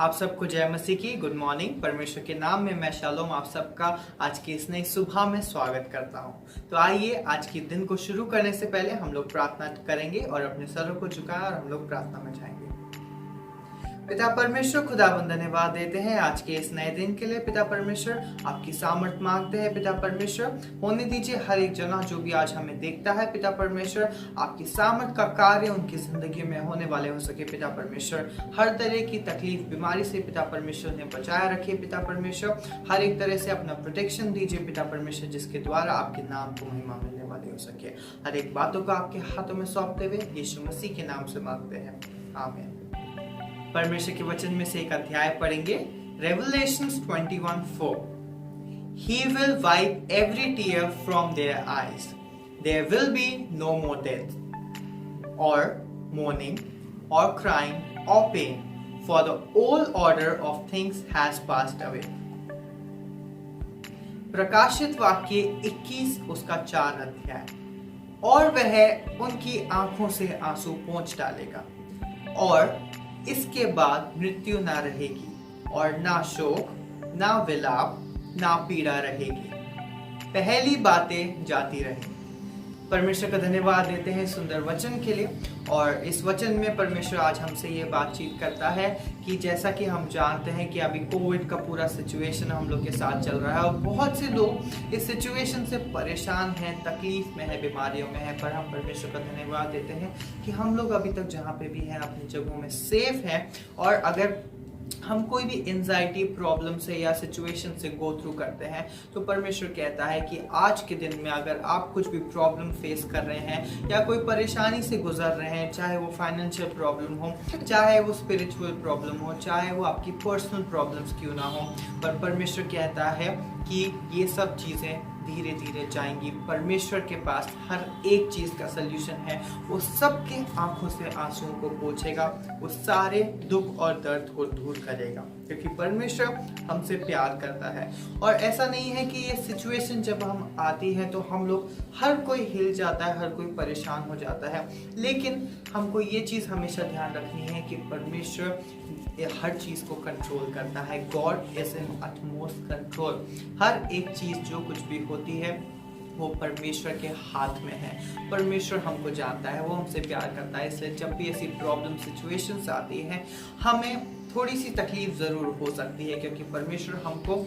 आप सबको जय मसीह की गुड मॉर्निंग। परमेश्वर के नाम में मैं शालोम आप सबका आज की इस नई सुबह में स्वागत करता हूं। तो आइए आज के दिन को शुरू करने से पहले हम लोग प्रार्थना करेंगे और अपने सरों को झुकाएं और हम लोग प्रार्थना में जाएंगे। पिता परमेश्वर खुदावंद धन्यवाद देते हैं आज के इस नए दिन के लिए। पिता परमेश्वर आपकी सामर्थ मांगते हैं। पिता परमेश्वर होने दीजिए हर एक जना जो भी आज हमें देखता है। पिता परमेश्वर आपकी सामर्थ का कार्य उनकी जिंदगी में होने वाले हो सके। पिता परमेश्वर हर तरह की तकलीफ बीमारी से पिता परमेश्वर ने बचाया रखिए। पिता परमेश्वर हर एक तरह से अपना प्रोटेक्शन दीजिए पिता परमेश्वर, जिसके द्वारा आपके नाम को महिमा मिलने वाली हो सके। हर एक बातों को आपके हाथों में सौंपते हुए यीशु मसीह के नाम से मांगते हैं, आमीन। परमेश्वर के वचन में से एक अध्याय पढ़ेंगे, Revelations 21:4। He will wipe every tear from their eyes. There will be no more death, or mourning, or crying, or pain, for the old order of things has passed away. प्रकाशित वाक्य 21 उसका 4 अध्याय। और वह उनकी आंखों से आंसू पोंछ डालेगा और इसके बाद मृत्यु ना रहेगी और ना शोक, ना विलाप, ना पीड़ा रहेगी। पहली बातें जाती रहेंगी। परमेश्वर का धन्यवाद देते हैं सुंदर वचन के लिए। और इस वचन में परमेश्वर आज हमसे ये बातचीत करता है कि जैसा कि हम जानते हैं कि अभी कोविड का पूरा सिचुएशन हम लोग के साथ चल रहा है और बहुत से लोग इस सिचुएशन से परेशान हैं, तकलीफ में है, बीमारियों में है। पर हम परमेश्वर का धन्यवाद देते हैं कि हम लोग अभी तक जहाँ पे भी हैं अपनी जगहों में सेफ हैं। और अगर हम कोई भी एंजाइटी प्रॉब्लम से या सिचुएशन से गो थ्रू करते हैं तो परमेश्वर कहता है कि आज के दिन में अगर आप कुछ भी प्रॉब्लम फेस कर रहे हैं या कोई परेशानी से गुजर रहे हैं, चाहे वो फाइनेंशियल प्रॉब्लम हो, चाहे वो स्पिरिचुअल प्रॉब्लम हो, चाहे वो आपकी पर्सनल प्रॉब्लम्स क्यों ना हो, पर परमेश्वर कहता है कि ये सब चीज़ें धीरे धीरे जाएंगी। परमेश्वर के पास हर एक चीज का सल्यूशन है। वो सबके आंखों से आंसुओं को पोंछेगा, वो सारे दुख और दर्द को दूर करेगा, क्योंकि परमेश्वर हमसे प्यार करता है। और ऐसा नहीं है कि ये सिचुएशन जब हम आती है तो हम लोग हर कोई हिल जाता है, हर कोई परेशान हो जाता है, लेकिन हमको ये चीज हमेशा ध्यान रखनी है कि परमेश्वर हर चीज को कंट्रोल करता है। God is in utmost control. हर एक चीज जो कुछ भी होती है वो परमेश्वर के हाथ में है। परमेश्वर हमको जानता है, वो हमसे प्यार करता है। इसलिए जब भी ऐसी प्रॉब्लम सिचुएशंस आती हैं हमें थोड़ी सी तकलीफ जरूर हो सकती है, क्योंकि परमेश्वर हमको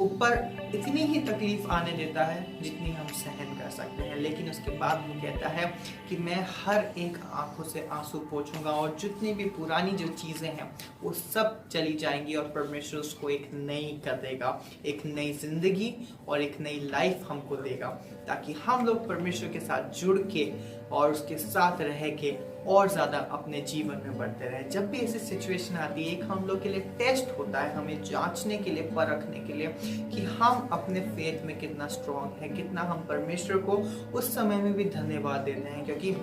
ऊपर इतनी ही तकलीफ आने देता है जितनी हम सहन कर सकते हैं, लेकिन उसके बाद वो कहता है कि मैं हर एक आंखों से आंसू पोंछूंगा और जितनी भी पुरानी जो चीज़ें हैं वो सब चली जाएंगी और परमेश्वर उसको एक नई कर देगा, एक नई जिंदगी और एक नई लाइफ हमको देगा, ताकि हम लोग परमेश्वर के साथ जुड़ के और उसके साथ रह के और ज़्यादा अपने जीवन में बढ़ते रहे। जब भी ऐसी सिचुएशन आती है एक हम लोग के लिए टेस्ट होता है, हमें जांचने के लिए, परखने के लिए कि हम अपने फेथ में कितना स्ट्रांग है, कितना हम परमेश्वर को उस समय में भी धन्यवाद देते हैं। क्योंकि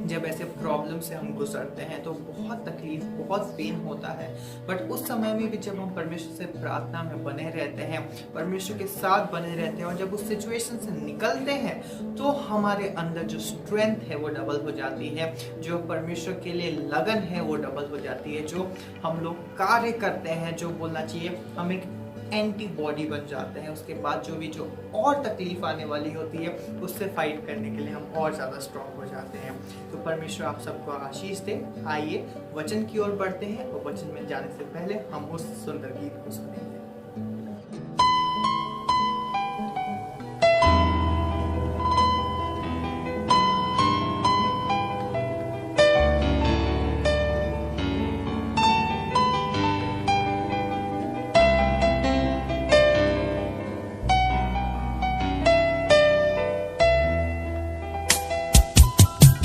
जब ऐसे प्रॉब्लम से हम गुजरते हैं तो बहुत तकलीफ, बहुत पेन होता है, बट उस समय में भी जब हम परमेश्वर से प्रार्थना में बने रहते हैं, परमेश्वर के साथ बने रहते हैं और जब उस सिचुएशन से निकलते हैं तो हमारे अंदर जो स्ट्रेंथ है वो डबल हो जाती है, जो परमेश्वर के लिए लगन है वो डबल हो जाती है, जो हम लोग कार्य करते हैं, जो बोलना चाहिए हम एक एंटीबॉडी बन जाते हैं। उसके बाद जो और तकलीफ आने वाली होती है उससे फाइट करने के लिए हम और ज़्यादा स्ट्रॉन्ग हो जाते हैं। तो परमेश्वर आप सबको आशीष दे। आइए वचन की ओर बढ़ते हैं और वचन में जाने से पहले हम उस सुंदर गीत को सुनेंगे।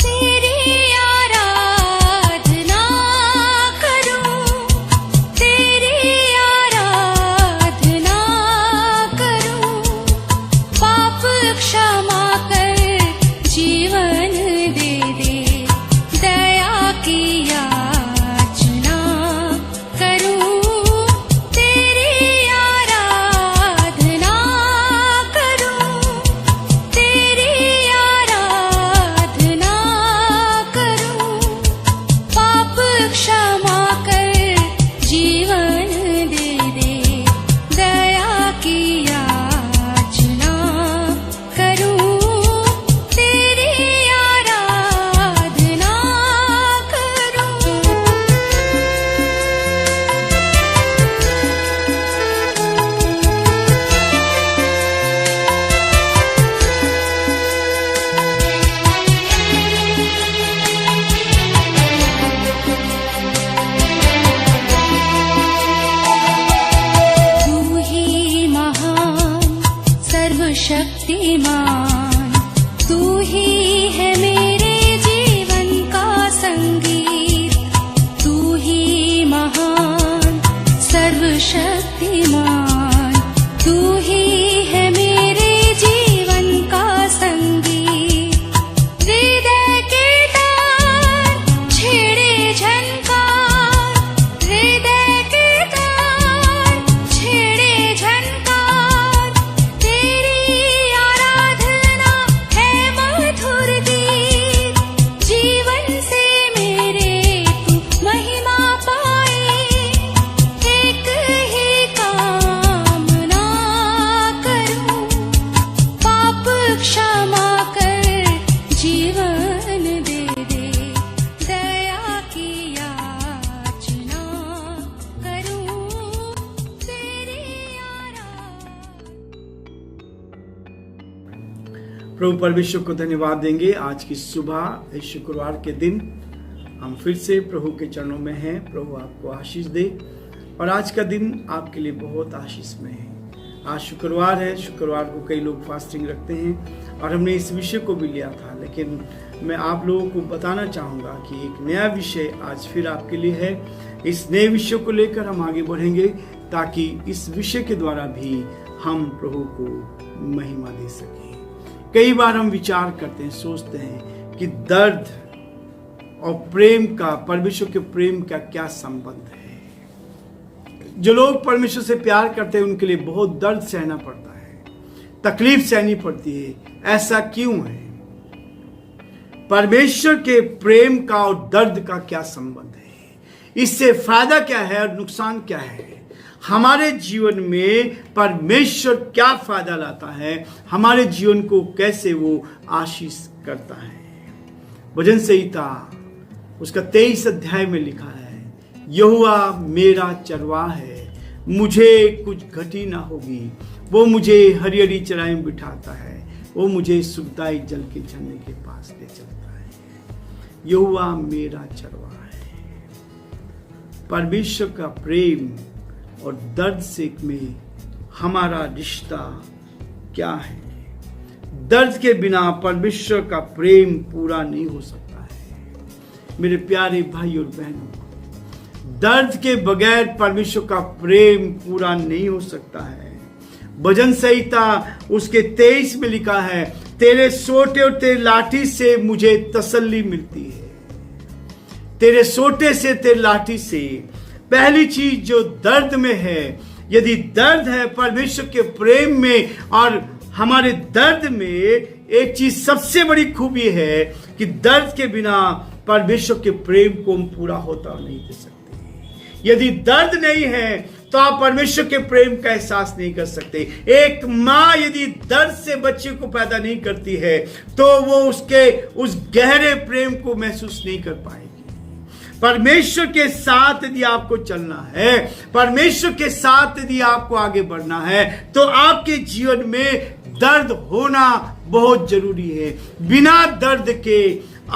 तेरी आराधना सर्वशक्तिमान, तू ही है मेरे जीवन का संगी। हृदय के तार छेड़े झनकार, हृदय के तार छेड़े झनकार, तेरी आराधना है मधुर गीत। जीवन से मेरे तू महिमा पाए, एक ही कामना करूं, पाप क्षमा कर जीवन दे दे, दया की याचना करूं, तेरी आराधना। प्रभु परमेश्वर को धन्यवाद देंगे। आज की सुबह इस शुक्रवार के दिन हम फिर से प्रभु के चरणों में हैं। प्रभु आपको आशीष दे और आज का दिन आपके लिए बहुत आशीषमय है। आज शुक्रवार है। शुक्रवार को कई लोग फास्टिंग रखते हैं और हमने इस विषय को भी लिया था, लेकिन मैं आप लोगों को बताना चाहूँगा कि एक नया विषय आज फिर आपके लिए है। इस नए विषय को लेकर हम आगे बढ़ेंगे ताकि इस विषय के द्वारा भी हम प्रभु को महिमा दे सकें। कई बार हम विचार करते हैं, सोचते हैं कि दर्द और प्रेम का, परमेश्वर के प्रेम का क्या संबंध है। जो लोग परमेश्वर से प्यार करते हैं उनके लिए बहुत दर्द सहना पड़ता है, तकलीफ सहनी पड़ती है। ऐसा क्यों है? परमेश्वर के प्रेम का और दर्द का क्या संबंध है? इससे फायदा क्या है और नुकसान क्या है? हमारे जीवन में परमेश्वर क्या फायदा लाता है, हमारे जीवन को कैसे वो आशीष करता है। भजन संहिता उसका 23 अध्याय में लिखा है, यहोवा मेरा चरवाहा है, मुझे कुछ घटी ना होगी। वो मुझे हरी हरी चराई में बिठाता है, वो मुझे सुखदायी जल के झरने के पास ले चलता है। यहोवा मेरा चरवाहा है। परमेश्वर का प्रेम और दर्द से में हमारा रिश्ता क्या है? दर्द के बिना परमेश्वर का प्रेम पूरा नहीं हो सकता है। मेरे प्यारे भाई और बहनों, दर्द के बगैर परमेश्वर का प्रेम पूरा नहीं हो सकता है। भजन संहिता उसके 23 में लिखा है, तेरे सोटे और तेरे लाठी से मुझे तसल्ली मिलती है। तेरे सोटे से, तेरे लाठी से। पहली चीज जो दर्द में है, यदि दर्द है परमेश्वर के प्रेम में और हमारे दर्द में, एक चीज सबसे बड़ी खूबी है कि दर्द के बिना परमेश्वर के प्रेम को हम पूरा होता नहीं दे सकते। यदि दर्द नहीं है तो आप परमेश्वर के प्रेम का एहसास नहीं कर सकते। एक माँ यदि दर्द से बच्चे को पैदा नहीं करती है तो वो उसके उस गहरे प्रेम को महसूस नहीं कर पाएगी। परमेश्वर के साथ यदि आपको चलना है, परमेश्वर के साथ यदि आपको आगे बढ़ना है, तो आपके जीवन में दर्द होना बहुत जरूरी है। बिना दर्द के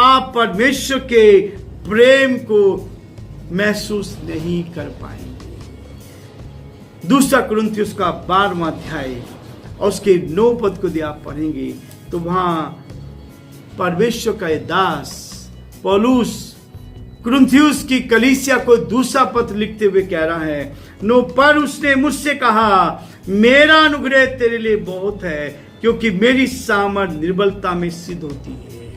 आप परमेश्वर के प्रेम को महसूस नहीं कर पाएंगे। दूसरा कुरिन्थियों का 12वां अध्याय और उसके 9 पद को यदि आप पढ़ेंगे तो वहां परमेश्वर का दास पौलुस कुरिन्थियों की कलीसिया को दूसरा पत्र लिखते हुए कह रहा है, 9 पर उसने मुझसे कहा, मेरा अनुग्रह तेरे लिए बहुत है, क्योंकि मेरी सामर्थ निर्बलता में सिद्ध होती है।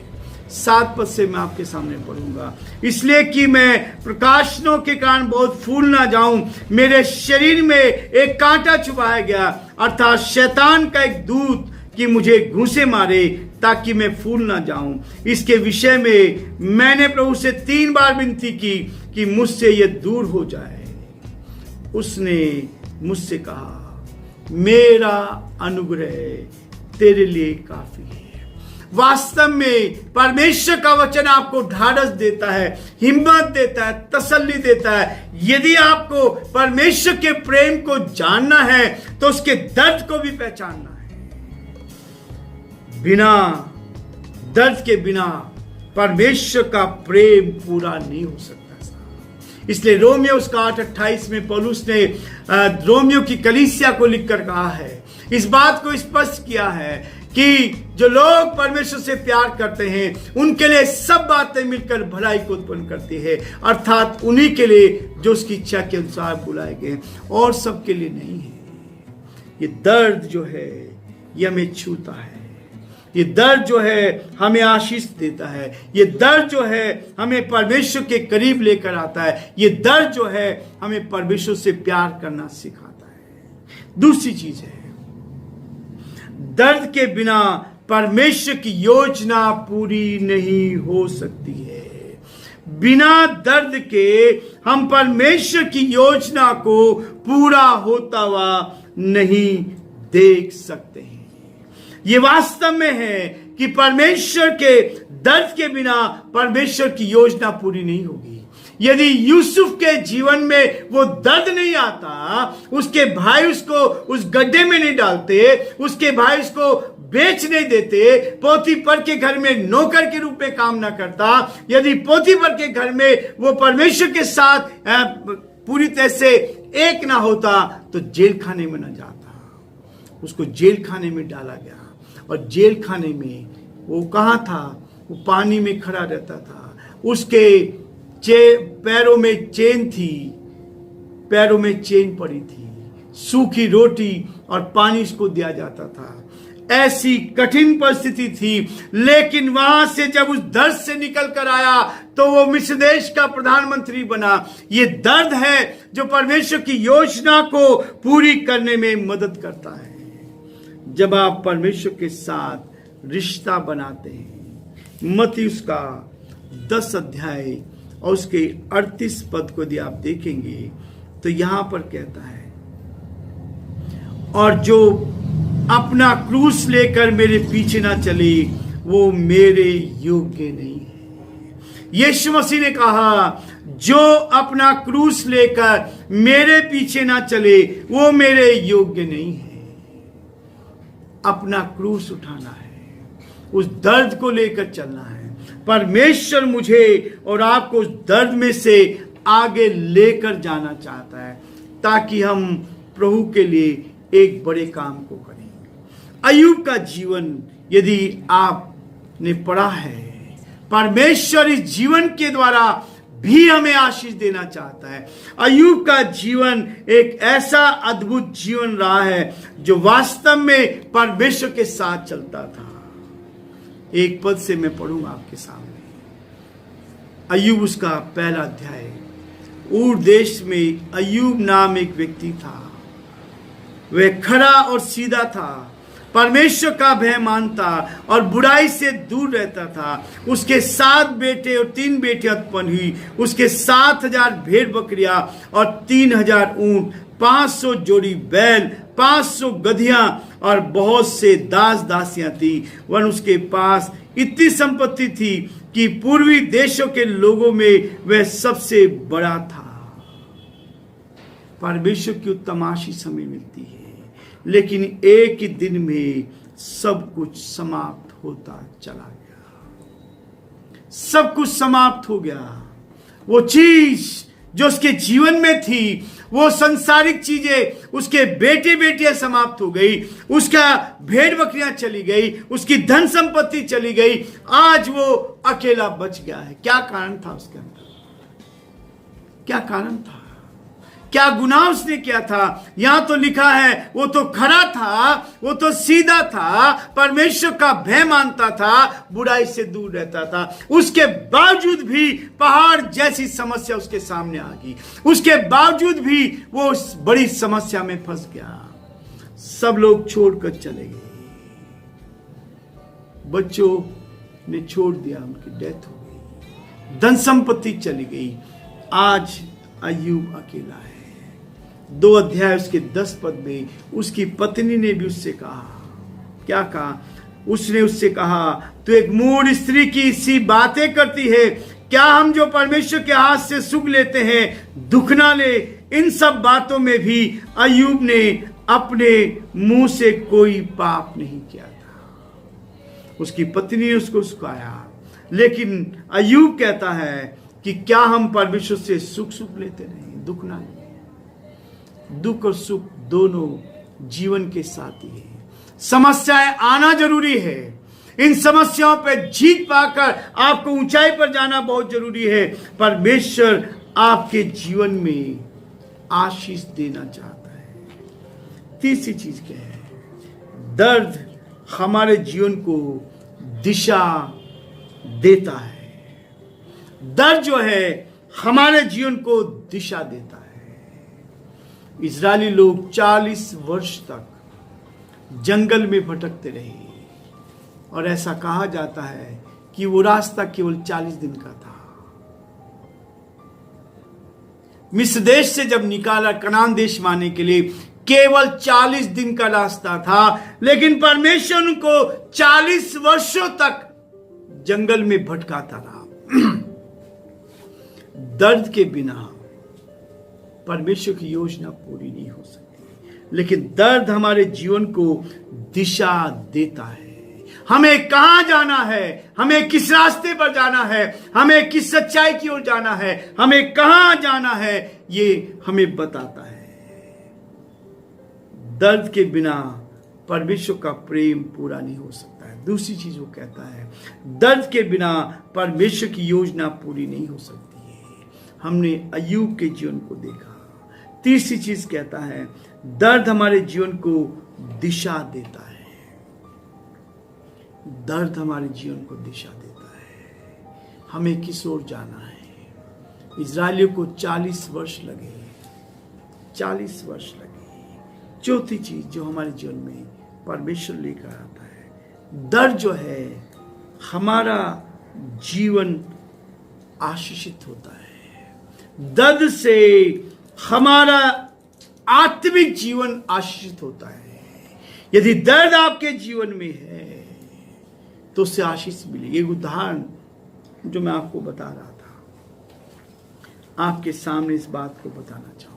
7 पद से मैं आपके सामने पढ़ूंगा। इसलिए कि मैं प्रकाशनों के कारण बहुत फूल ना जाऊं, मेरे शरीर में एक कांटा चुभाया गया, अर्थात शैतान का एक दूत कि मुझे घूंसे मारे ताकि मैं फूल ना जाऊं। इसके विषय में मैंने प्रभु से 3 बार विनती की कि मुझसे यह दूर हो जाए। उसने मुझसे कहा, मेरा अनुग्रह तेरे लिए काफी है। वास्तव में परमेश्वर का वचन आपको ढाढ़स देता है, हिम्मत देता है, तसल्ली देता है। यदि आपको परमेश्वर के प्रेम को जानना है तो उसके दर्द को भी पहचानना है। बिना दर्द के बिना परमेश्वर का प्रेम पूरा नहीं हो सकता। इसलिए रोमियो उसका 8:28 में पौलुस ने रोमियो की कलीसिया को लिखकर कहा है इस बात को स्पष्ट किया है कि जो लोग परमेश्वर से प्यार करते हैं उनके लिए सब बातें मिलकर भलाई को उत्पन्न करती है, अर्थात उन्हीं के लिए जो उसकी इच्छा के अनुसार बुलाए गए, और सबके लिए नहीं है। ये दर्द जो है ये हमें छूता है, ये दर्द जो है हमें आशीष देता है, ये दर्द जो है हमें परमेश्वर के करीब लेकर आता है, ये दर्द जो है हमें परमेश्वर से प्यार करना सिखाता है। दूसरी चीज है, दर्द के बिना परमेश्वर की योजना पूरी नहीं हो सकती है। बिना दर्द के हम परमेश्वर की योजना को पूरा होता हुआ नहीं देख सकते हैं। ये वास्तव में है कि परमेश्वर के दर्द के बिना परमेश्वर की योजना पूरी नहीं होगी। यदि यूसुफ के जीवन में वो दर्द नहीं आता, उसके भाई उसको उस गड्ढे में नहीं डालते, उसके भाई उसको बेच नहीं देते, पोतीफर के घर में नौकर के रूप में काम ना करता, यदि पोतीफर के घर में वो परमेश्वर के साथ पूरी तरह से एक ना होता तो जेल खाने में ना जाता। उसको जेल खाने में डाला गया, और जेल खाने में वो कहाँ था? वो पानी में खड़ा रहता था। उसके पैरों में चेन थी, पैरों में चेन पड़ी थी, सूखी रोटी और पानी उसको दिया जाता था। ऐसी कठिन परिस्थिति थी, लेकिन वहां से जब उस दर्द से निकल कर आया तो वो मिस्र देश का प्रधानमंत्री बना। ये दर्द है जो परमेश्वर की योजना को पूरी करने में मदद करता है। जब आप परमेश्वर के साथ रिश्ता बनाते हैं, मत्ती उसका 10 अध्याय और उसके 38 पद को यदि आप देखेंगे तो यहां पर कहता है, और जो अपना क्रूस लेकर मेरे पीछे ना चले वो मेरे योग्य नहीं है। यीशु मसीह ने कहा, जो अपना क्रूस लेकर मेरे पीछे ना चले वो मेरे योग्य नहीं है। अपना क्रूस उठाना है, उस दर्द को लेकर चलना है। परमेश्वर मुझे और आपको उस दर्द में से आगे लेकर जाना चाहता है, ताकि हम प्रभु के लिए एक बड़े काम को करें। अय्यूब का जीवन यदि आपने पढ़ा है, परमेश्वर इस जीवन के द्वारा भी हमें आशीष देना चाहता है। अय्यूब का जीवन एक ऐसा अद्भुत जीवन रहा है जो वास्तव में परमेश्वर के साथ चलता था। एक पद से मैं पढ़ूंगा आपके सामने। अय्यूब उसका पहला अध्याय। ऊर देश में अय्यूब नाम एक व्यक्ति था। वह खरा और सीधा था, परमेश्वर का भय मानता और बुराई से दूर रहता था। उसके 7 बेटे और 3 बेटियां उत्पन्न हुई। उसके 7000 भेड़ बकरियां और 3000 ऊंट, 500 जोड़ी बैल, 500 गधियां और बहुत से दास दासियां थी। वरन उसके पास इतनी संपत्ति थी कि पूर्वी देशों के लोगों में वह सबसे बड़ा था। परमेश्वर की उत्तम आशीष हमें मिलती है, लेकिन एक ही दिन में सब कुछ समाप्त होता चला गया। सब कुछ समाप्त हो गया। वो चीज जो उसके जीवन में थी, वो संसारिक चीजें, उसके बेटे बेटियां समाप्त हो गई, उसका भेड़ बकरियां चली गई, उसकी धन संपत्ति चली गई। आज वो अकेला बच गया है। क्या कारण था उसके अंदर? क्या कारण था? क्या गुनाह उसने किया था? यहां तो लिखा है वो तो खरा था, वो तो सीधा था, परमेश्वर का भय मानता था, बुराई से दूर रहता था। उसके बावजूद भी पहाड़ जैसी समस्या उसके सामने आ गई। उसके बावजूद भी वो उस बड़ी समस्या में फंस गया। सब लोग छोड़कर चले गए, बच्चों ने छोड़ दिया, उनकी डेथ हो गई, धन संपत्ति चली गई। आज अय्यूब अकेला है। 2 अध्याय उसके 10 पद में उसकी पत्नी ने भी उससे कहा, क्या कहा? उसने उससे कहा, तू एक मूढ़ स्त्री की सी बातें करती है। क्या हम जो परमेश्वर के हाथ से सुख लेते हैं दुख ना ले? इन सब बातों में भी अय्यूब ने अपने मुंह से कोई पाप नहीं किया था। उसकी पत्नी ने उसको सुखाया, लेकिन अय्यूब कहता है कि क्या हम परमेश्वर से सुख लेते नहीं, दुख ना ले? दुख और सुख दोनों जीवन के साथी हैं। समस्याएं आना जरूरी है। इन समस्याओं पर जीत पाकर आपको ऊंचाई पर जाना बहुत जरूरी है। परमेश्वर आपके जीवन में आशीष देना चाहता है। तीसरी चीज क्या है? दर्द हमारे जीवन को दिशा देता है। दर्द जो है हमारे जीवन को दिशा देता है। इजरायली लोग 40 वर्ष तक जंगल में भटकते रहे और ऐसा कहा जाता है कि वो रास्ता केवल 40 दिन का था। मिस्र देश से जब निकाला कनान देश में आने के लिए केवल 40 दिन का रास्ता था, लेकिन परमेश्वर उनको 40 वर्षों तक जंगल में भटकाता रहा। दर्द के बिना परमेश्वर की योजना पूरी नहीं हो सकती, लेकिन दर्द हमारे जीवन को दिशा देता है। हमें कहां जाना है, हमें किस रास्ते पर जाना है, हमें किस सच्चाई की ओर जाना है, हमें कहां जाना है, ये हमें बताता है। दर्द के बिना परमेश्वर का प्रेम पूरा नहीं हो सकता है। दूसरी चीज वो कहता है, दर्द के बिना परमेश्वर की योजना पूरी नहीं हो सकती है। हमने अय्यूब के जीवन को देखा। तीसरी चीज कहता है, दर्द हमारे जीवन को दिशा देता है। दर्द हमारे जीवन को दिशा देता है। हमें किस ओर जाना है। इजरायलियों को 40 वर्ष लगे, 40 वर्ष लगे। चौथी चीज जो हमारे जीवन में परमेश्वर लेकर आता है, दर्द जो है हमारा जीवन आशीषित होता है। दर्द से हमारा आत्मिक जीवन आशीषित होता है। यदि दर्द आपके जीवन में है तो उससे आशीष मिलेगी। एक उदाहरण जो मैं आपको बता रहा था, आपके सामने इस बात को बताना चाहूंगा।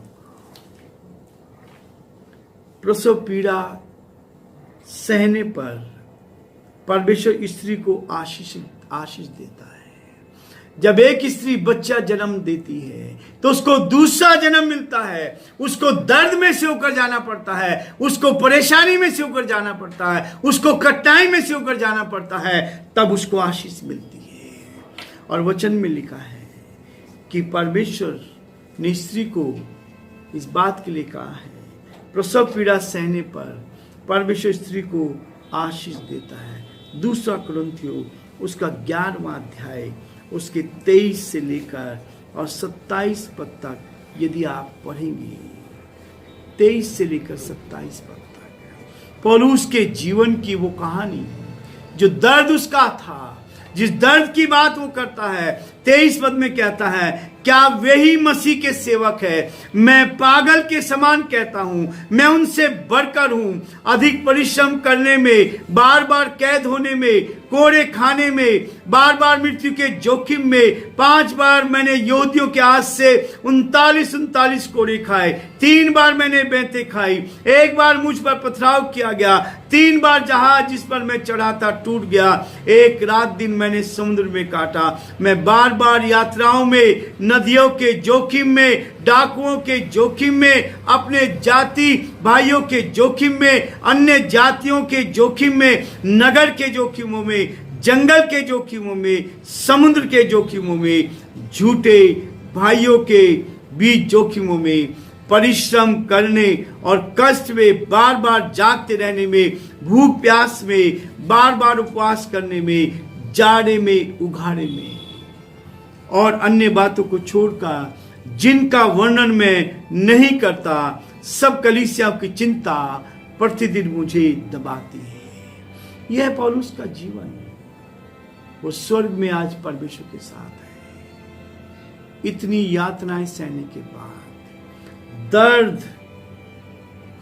प्रसव पीड़ा सहने पर परमेश्वर स्त्री को आशीष देता है। जब एक स्त्री बच्चा जन्म देती है तो उसको दूसरा जन्म मिलता है। उसको दर्द में से होकर जाना पड़ता है, उसको परेशानी में से होकर जाना पड़ता है, उसको कठिनाई में से होकर जाना पड़ता है, तब उसको आशीष मिलती है। और वचन में लिखा है कि परमेश्वर ने स्त्री को इस बात के लिए कहा है, प्रसव पीड़ा सहने पर परमेश्वर स्त्री को आशीष देता है। दूसरा कुरिन्थियों उसका 11वां अध्याय उसके 23 से लेकर और 27 पद तक यदि आप पढ़ेंगे, 23 से लेकर 27 पद तक पौलुस के जीवन की वो कहानी जो दर्द उसका था, जिस दर्द की बात वो करता है। 23 पद में कहता है, क्या वही मसीह के सेवक है? मैं पागल के समान कहता हूं, मैं उनसे बढ़कर हूं। अधिक परिश्रम करने में, बार बार कैद होने में, कोड़े खाने में, बार बार मृत्यु के जोखिम में, 5 बार मैंने यहूदियों के हाथ से 39 कोड़े खाए, 3 बार मैंने बेंतें खाई, 1 बार मुझ पर पथराव किया गया, 3 बार जहाज जिस पर मैं चढ़ा था टूट गया, 1 रात दिन मैंने समुद्र में काटा। मैं बार बार यात्राओं में, नदियों के जोखिम में, डाकुओं के जोखिम में, अपने जाति भाइयों के जोखिम में, अन्य जातियों के जोखिम में, नगर के जोखिमों में, जंगल के जोखिमों में, समुद्र के जोखिमों में, झूठे भाइयों के बीच जोखिमों में, परिश्रम करने और कष्ट में, बार बार जागते रहने में, भूख प्यास में, बार बार उपवास करने में, जाड़े में, उघाड़े में और अन्य बातों को छोड़कर जिनका वर्णन मैं नहीं करता, सब कलीसिया की चिंता प्रतिदिन मुझे दबाती है। यह है पौलुस का जीवन। वो स्वर्ग में आज परमेश्वर के साथ है। इतनी यातनाएं सहने के बाद दर्द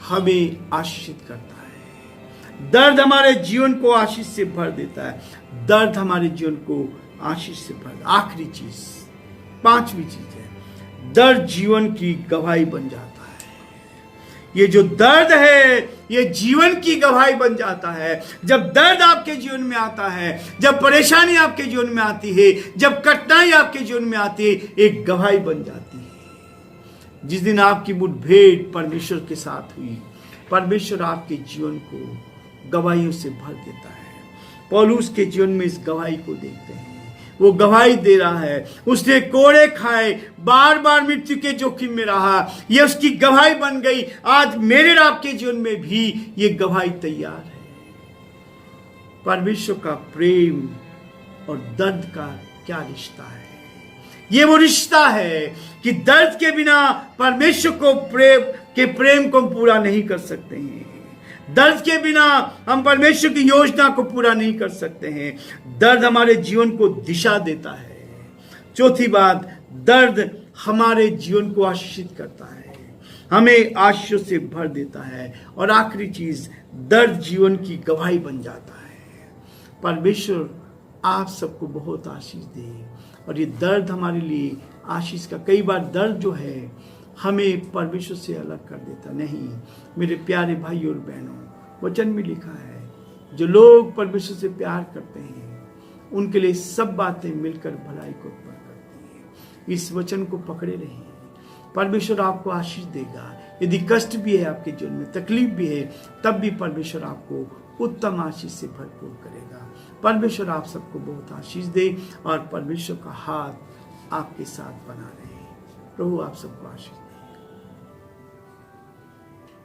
हमें आशीषित करता है। दर्द हमारे जीवन को आशीष से भर देता है। दर्द हमारे जीवन को आशीष से भर। आखिरी चीज, 5वीं चीज है, दर्द जीवन की गवाही बन जाता है। ये जो दर्द है ये जीवन की गवाही बन जाता है। जब दर्द आपके जीवन में आता है, जब परेशानी आपके जीवन में आती है, जब कठिनाई आपके जीवन में आती है, एक गवाही बन जाती है। जिस दिन आपकी मुठभेड़ परमेश्वर के साथ हुई, परमेश्वर आपके जीवन को गवाहियों से भर देता है। पौलुस के जीवन में इस गवाही को देखते हैं। वो गवाही दे रहा है, उसने कोड़े खाए, बार बार मृत्यु के जोखिम में रहा, ये उसकी गवाही बन गई। आज मेरे और आपके जीवन में भी ये गवाही तैयार है। परमेश्वर का प्रेम और दर्द का क्या रिश्ता है? ये वो रिश्ता है कि दर्द के बिना परमेश्वर को प्रेम को पूरा नहीं कर सकते हैं। दर्द के बिना हम परमेश्वर की योजना को पूरा नहीं कर सकते हैं। दर्द हमारे जीवन को दिशा देता है। चौथी बात, दर्द हमारे जीवन को आशीषित करता है, हमें आशीषों से भर देता है। और आखिरी चीज, दर्द जीवन की गवाही बन जाता है। परमेश्वर आप सबको बहुत आशीष दे। और ये दर्द हमारे लिए आशीष का, कई बार दर्द जो है हमें परमेश्वर से अलग कर देता नहीं। मेरे प्यारे भाई और बहनों, वचन में लिखा है, जो लोग परमेश्वर से प्यार करते हैं उनके लिए सब बातें मिलकर भलाई को उत्पन्न करती हैं। इस वचन को पकड़े रहिए, परमेश्वर आपको आशीष देगा। यदि कष्ट भी है आपके जीवन में, तकलीफ भी है, तब भी परमेश्वर आपको उत्तम आशीष से भरपूर करेगा। परमेश्वर आप सबको बहुत आशीष दे और परमेश्वर का हाथ आपके साथ बना रहे। प्रभु आप सबको आशीष दे।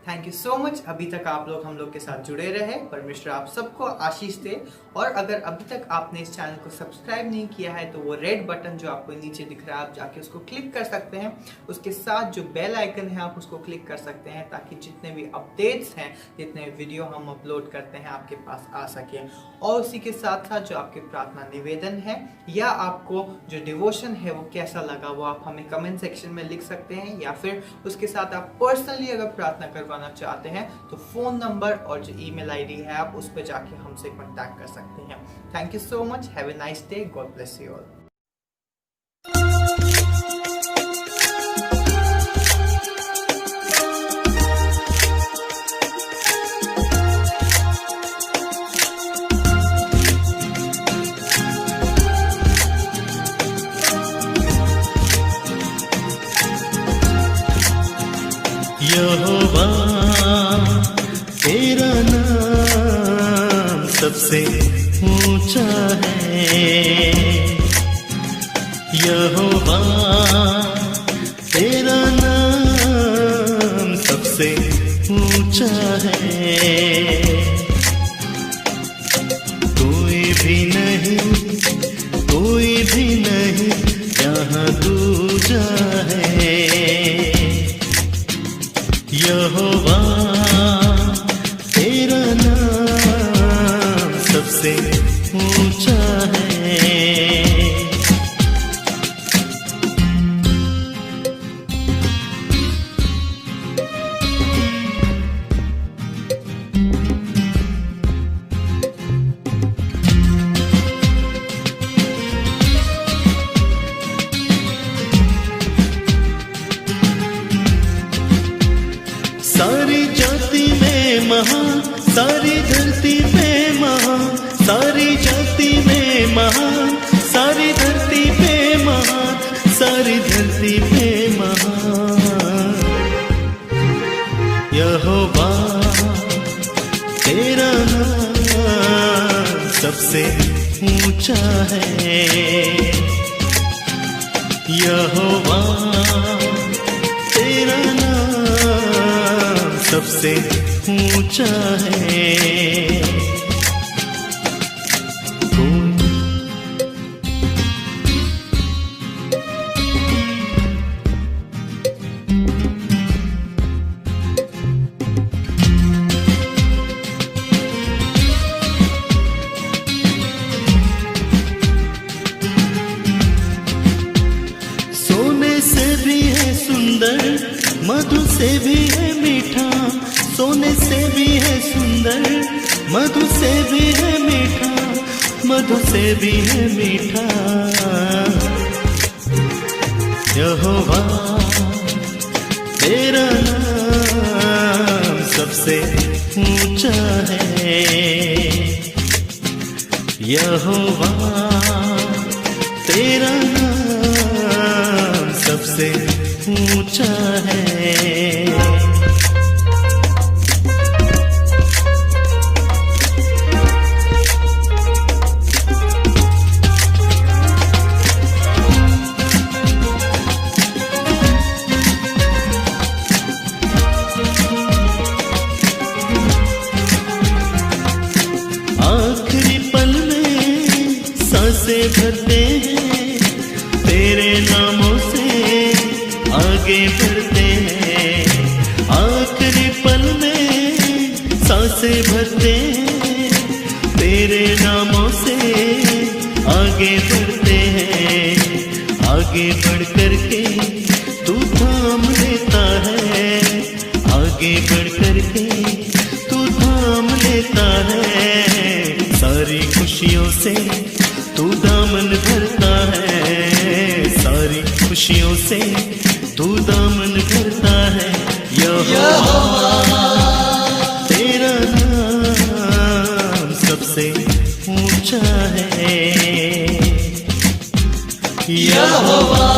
Thank you so much. अभी तक आप लोग हम लोग के साथ जुड़े रहे। परमेश्वर आप सबको आशीष दे। और अगर अभी तक आपने इस चैनल को सब्सक्राइब नहीं किया है तो वो रेड बटन जो आपको नीचे दिख रहा है, आप जाके उसको क्लिक कर सकते हैं। उसके साथ जो बेल आइकन है आप उसको क्लिक कर सकते हैं, ताकि जितने भी अपडेट्स हैं, जितने वीडियो हम अपलोड करते हैं, आपके पास आ सके। और उसी के साथ साथ जो आपके प्रार्थना निवेदन है या आपको जो डिवोशन है वो कैसा लगा, वो आप हमें कमेंट सेक्शन में लिख सकते हैं। या फिर उसके साथ आप पर्सनली अगर प्रार्थना करवाना चाहते हैं तो फोन नंबर और जो ईमेल आईडी है आप उस पर जाके हमसे कांटेक्ट कर सकते हैं। Thank you so much. Have a nice day. God bless you all. यहोवा तेरा नाम सबसे ऊंचा है। यहोवा तेरा नाम सबसे ऊंचा है। कोई भी नहीं यहाँ दूजा है। यहोवा तेरा नाम सबसे ऊंचा है। सारी जाति में महान, सारी धरती में महान, सारी जाति में महान, सारी धरती पे महान, सारी धरती पे महान। यहोवा तेरा नाम सबसे ऊंचा है। यहोवा तेरा नाम सबसे ऊंचा है। सोने से भी है सुंदर, मधु से भी है मीठा। सोने से भी है सुंदर, मधु से भी है मीठा, मधु से भी है मीठा। यहोवा तेरा नाम सबसे ऊंचा है। यहोवा तेरा नाम सबसे ऊंचा है। सांसें भरते हैं, तेरे नामों से आगे बढ़ते हैं। आखिरी पल में सांसें भरते हैं, तेरे नामों से आगे बढ़ते हैं। आगे बढ़ कर के तू थाम लेता है, आगे बढ़ कर के तू थाम लेता है। सारी खुशियों से तू दामन भरता है, सारी खुशियों से तू दामन भरता है। यहोवा तेरा नाम सबसे ऊंचा है। यहोवा